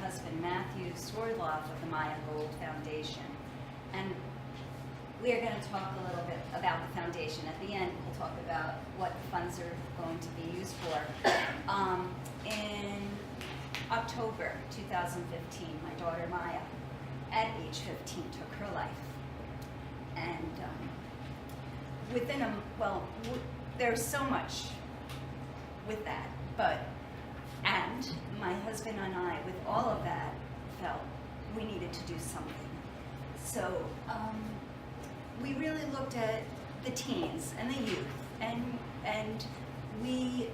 husband Matthew Swordloff of the Maya Gold Foundation. And we are going to talk a little bit about the foundation. At the end, we'll talk about what the funds are going to be used for. In October 2015, my daughter Maya, at age 15, took her life. And there's so much with that, and my husband and I, with all of that, felt we needed to do something. So we really looked at the teens and the youth, and we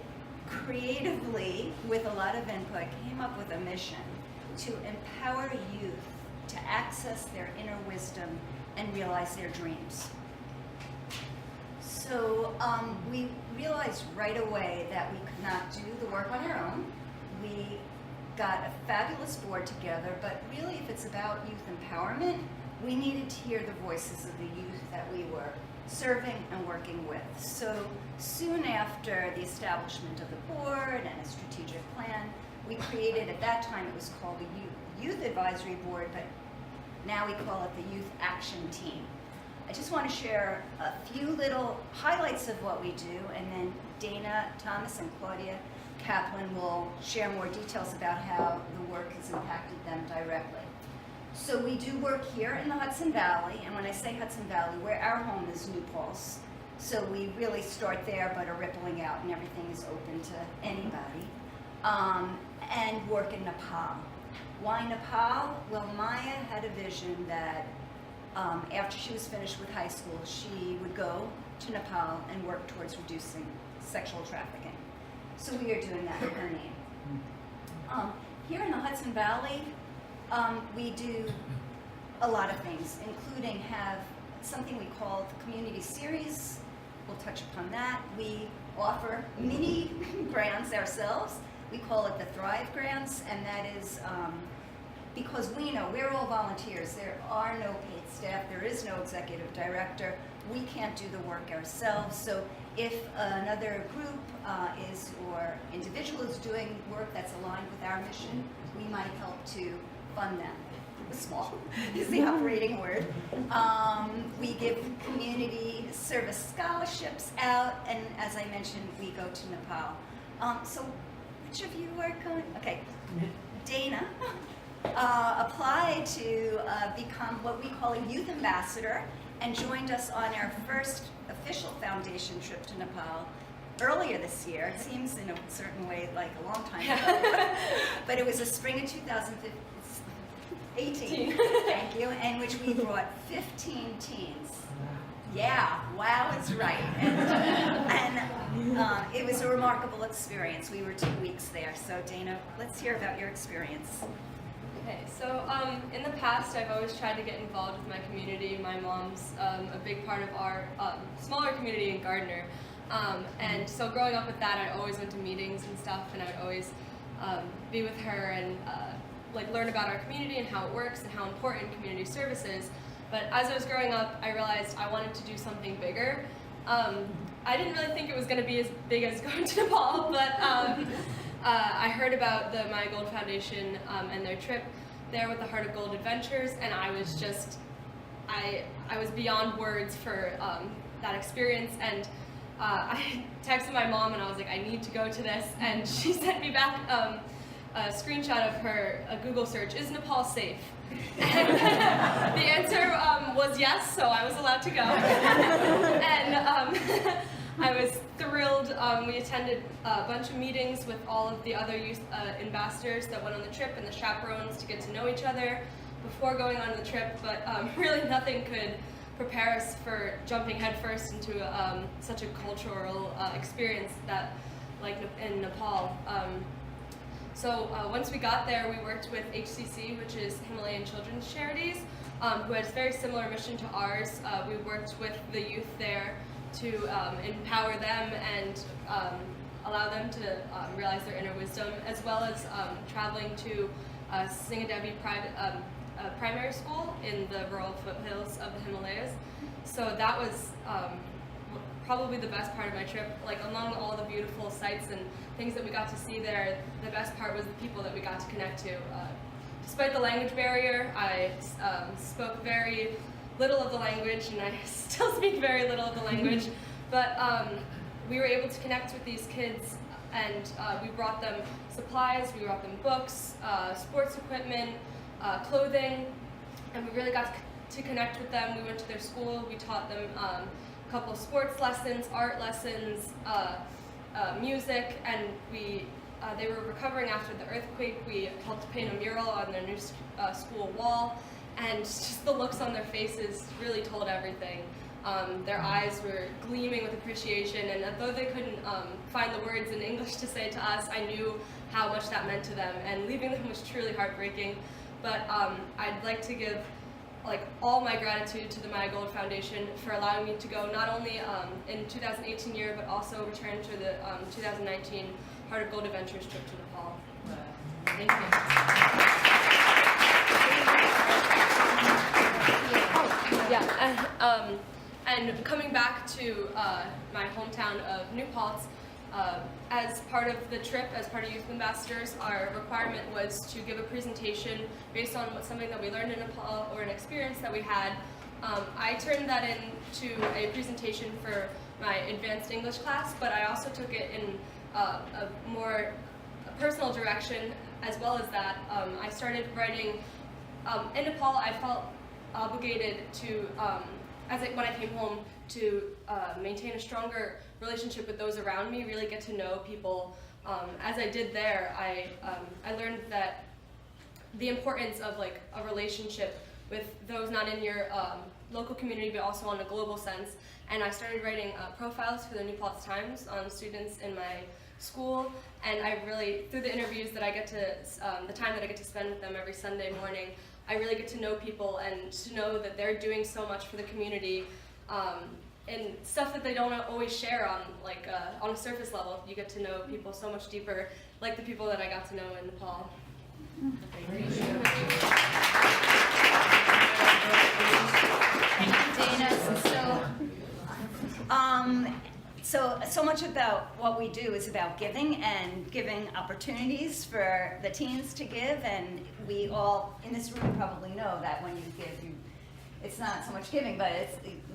creatively, with a lot of input, came up with a mission to empower youth to access their inner wisdom and realize their dreams. So we realized right away that we could not do the work on our own. We got a fabulous board together, but really if it's about youth empowerment, we needed to hear the voices of the youth that we were serving and working with. So soon after the establishment of the board and a strategic plan, we created, at that time it was called the Youth Advisory Board, but now we call it the Youth Action Team. I just want to share a few little highlights of what we do, and then Dana Thomas and Claudia Kaplan will share more details about how the work has impacted them directly. So we do work here in the Hudson Valley, and when I say Hudson Valley, where our home is New Paltz. So we really start there, but are rippling out, and everything is open to anybody. And work in Nepal. Why Nepal? Well, Maya had a vision that after she was finished with high school, she would go to Nepal and work towards reducing sexual trafficking. So we are doing that in her name. Here in the Hudson Valley, we do a lot of things, including have something we call the Community Series. We'll touch upon that. We offer mini grants ourselves. We call it the Thrive Grants, and that is because we know we're all volunteers. There are no paid staff. There is no executive director. We can't do the work ourselves. So if another group or individual is doing work that's aligned with our mission, we might help to fund them. Small is the operating word. We give community service scholarships out, and as I mentioned, we go to Nepal. So which of you are going? Okay, Dana applied to become what we call a youth ambassador and joined us on our first official foundation trip to Nepal earlier this year. It seems in a certain way like a long time ago, but it was the spring of 2018, thank you, in which we brought 15 teens. Yeah, wow, it's right. And it was a remarkable experience. We were 2 weeks there. So Dana, let's hear about your experience. Okay, so in the past, I've always tried to get involved with my community. My mom's a big part of our smaller community in Gardner. And so growing up with that, I always went to meetings and stuff, and I would always be with her and learn about our community and how it works and how important community service is. But as I was growing up, I realized I wanted to do something bigger. I didn't really think it was going to be as big as going to Nepal, but I heard about the Maya Gold Foundation and their trip there with the Heart of Gold Adventures, and I was just, I was beyond words for that experience. And I texted my mom and I was like, I need to go to this, and she sent me back a screenshot of her Google search, is Nepal safe? And the answer was yes, so I was allowed to go. And I was thrilled. We attended a bunch of meetings with all of the other youth ambassadors that went on the trip and the chaperones to get to know each other before going on the trip, but really nothing could prepare us for jumping headfirst into such a cultural experience that, like in Nepal. So once we got there, we worked with HCC, which is Himalayan Children's Charities, who has a very similar mission to ours. We worked with the youth there to empower them and allow them to realize their inner wisdom, as well as traveling to Singadevi primary school in the rural foothills of the Himalayas. So that was probably the best part of my trip. Like, among all the beautiful sights and things that we got to see there, the best part was the people that we got to connect to. despite the language barrier, I spoke very little of the language, and I still speak very little of the language, but we were able to connect with these kids, and we brought them supplies, we brought them books, sports equipment, clothing, and we really got to connect with them. We went to their school, we taught them a couple of sports lessons, art lessons, music, and they were recovering after the earthquake. We helped paint a mural on their new school wall, and just the looks on their faces really told everything. Their eyes were gleaming with appreciation, and though they couldn't find the words in English to say to us, I knew how much that meant to them, and leaving them was truly heartbreaking. But I'd like to give all my gratitude to the Maya Gold Foundation for allowing me to go not only in 2018 year, but also return to the 2019 Heart of Gold Adventures trip to Nepal. Thank you. Yeah, and coming back to my hometown of New Paltz, as part of the trip, as part of Youth Ambassadors, our requirement was to give a presentation based on something that we learned in Nepal or an experience that we had. I turned that into a presentation for my advanced English class, but I also took it in a more personal direction as well as that. I started writing. In Nepal, I felt obligated to, when I came home, to maintain a stronger relationship with those around me, really get to know people. As I did there, I learned that the importance of a relationship with those not in your local community, but also on a global sense. And I started writing profiles for the New Paltz Times on students in my school, and I really, through the interviews that I get to, the time that I get to spend with them every Sunday morning, I really get to know people and to know that they're doing so much for the community, and stuff that they don't always share on a surface level. You get to know people so much deeper, like the people that I got to know in Nepal. Thank you, Dana. So much about what we do is about giving and giving opportunities for the teens to give, and we all in this room probably know that when you give, it's not so much giving, but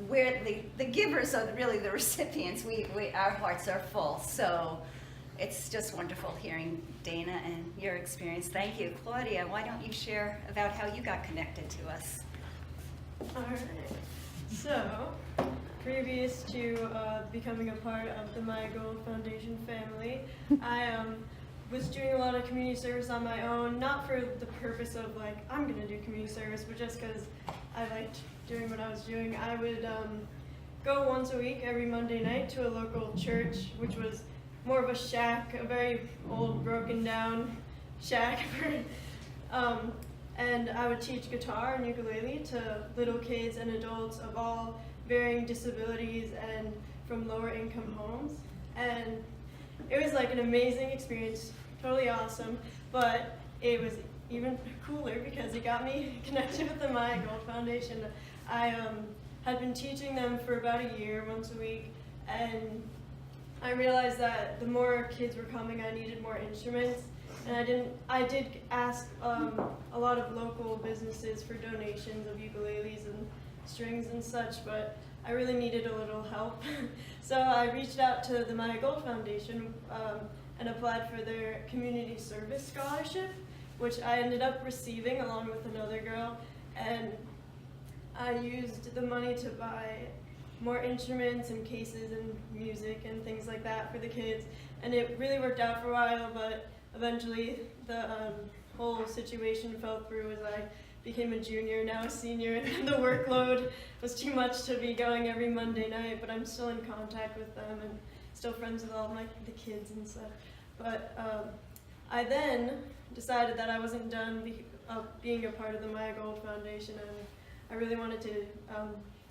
we're the givers are really the recipients. Our hearts are full. So it's just wonderful hearing Dana and your experience. Thank you. Claudia, why don't you share about how you got connected to us? All right. So, previous to becoming a part of the Maya Gold Foundation family, I was doing a lot of community service on my own, not for the purpose of I'm going to do community service, but just because I liked doing what I was doing. I would go once a week, every Monday night, to a local church, which was more of a shack, a very old, broken down shack. And I would teach guitar and ukulele to little kids and adults of all varying disabilities and from lower income homes. And it was an amazing experience, totally awesome, but it was even cooler because it got me connected with the Maya Gold Foundation. I had been teaching them for about a year, once a week, and I realized that the more kids were coming, I needed more instruments. And I did ask a lot of local businesses for donations of ukuleles and strings and such, but I really needed a little help. So I reached out to the Maya Gold Foundation and applied for their community service scholarship, which I ended up receiving along with another girl. And I used the money to buy more instruments and cases and music and things like that for the kids. And it really worked out for a while, but eventually the whole situation fell through as I became a junior, now a senior, and the workload was too much to be going every Monday night, but I'm still in contact with them and still friends with all the kids and stuff. But I then decided that I wasn't done being a part of the Maya Gold Foundation, and I really wanted to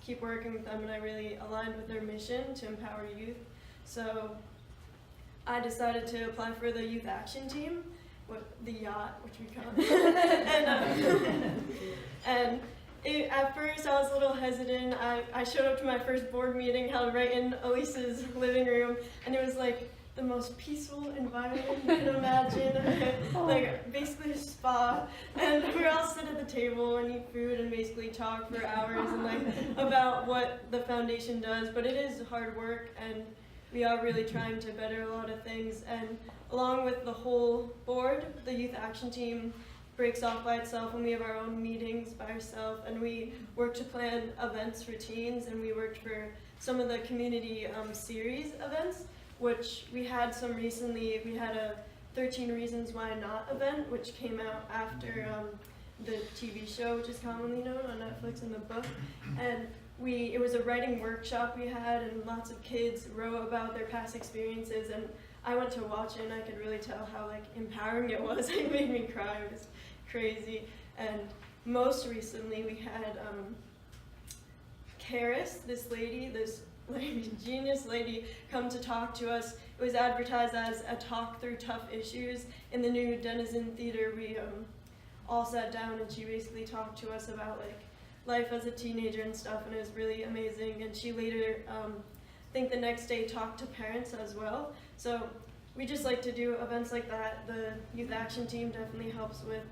keep working with them, and I really aligned with their mission to empower youth. So I decided to apply for the youth action team, the yacht, which we call it. And at first I was a little hesitant. I showed up to my first board meeting held right in Elise's living room, and it was the most peaceful environment you can imagine, basically a spa. And table and eat food and basically talk for hours and like about what the foundation does. But it is hard work, and we are really trying to better a lot of things. And along with the whole board, the youth action team breaks off by itself, and we have our own meetings by ourselves, and we work to plan events for teens, and we worked for some of the community series events, which we had some recently. We had a 13 Reasons Why Not event, which came out after the TV show, which is commonly known on Netflix, and the book. And it was a writing workshop we had, and lots of kids wrote about their past experiences, and I went to watch it, and I could really tell how like empowering it was. It made me cry. It was crazy. And most recently we had Karis, this genius lady, come to talk to us. It was advertised as a talk through tough issues. In the new Denizen Theater, we all sat down, and she basically talked to us about like life as a teenager and stuff, and it was really amazing. And she later, I think the next day, talked to parents as well. So we just like to do events like that. The youth action team definitely helps with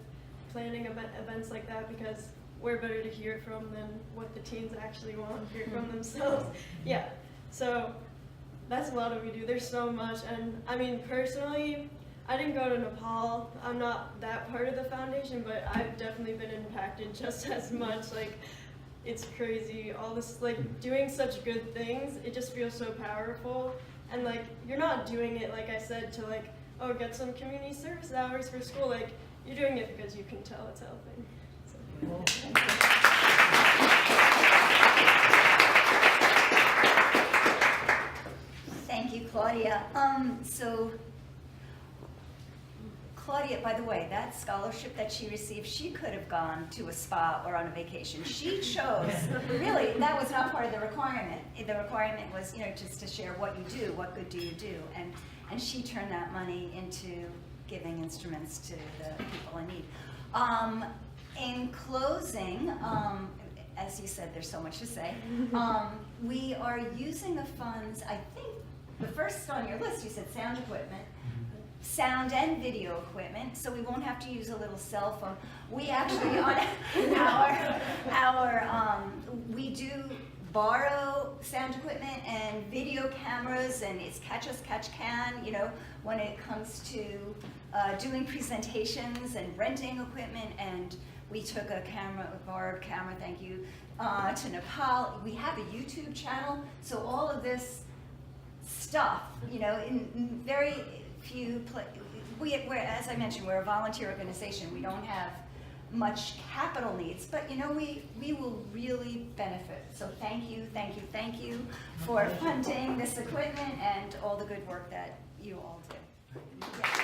planning events like that, because we're better to hear it from than what the teens actually want to hear from themselves. Yeah, so that's a lot of what we do. There's so much, and I mean, personally, I didn't go to Nepal. I'm not that part of the foundation, but I've definitely been impacted just as much. Like, it's crazy, all this, like, doing such good things, it just feels so powerful. And like, you're not doing it, like I said, to like, oh, get some community service hours for school. Like, you're doing it because you can tell it's helping. So. Thank you, Claudia. So, Claudia, by the way, that scholarship that she received, she could have gone to a spa or on a vacation. She chose, really, that was not part of the requirement. The requirement was, just to share what you do, what good do you do, and she turned that money into giving instruments to the people in need. In closing, as you said, there's so much to say. We are using the funds, I think, the first on your list, you said sound equipment, sound and video equipment, so we won't have to use a little cell phone. We actually, on we do borrow sound equipment and video cameras, and it's catch us, catch can, when it comes to doing presentations and renting equipment. And we took a borrowed camera, thank you, to Nepal. We have a YouTube channel, so all of this stuff, in very few we're, as I mentioned, we're a volunteer organization. We don't have much capital needs, but we will really benefit. So thank you for funding this equipment and all the good work that you all do. Yeah.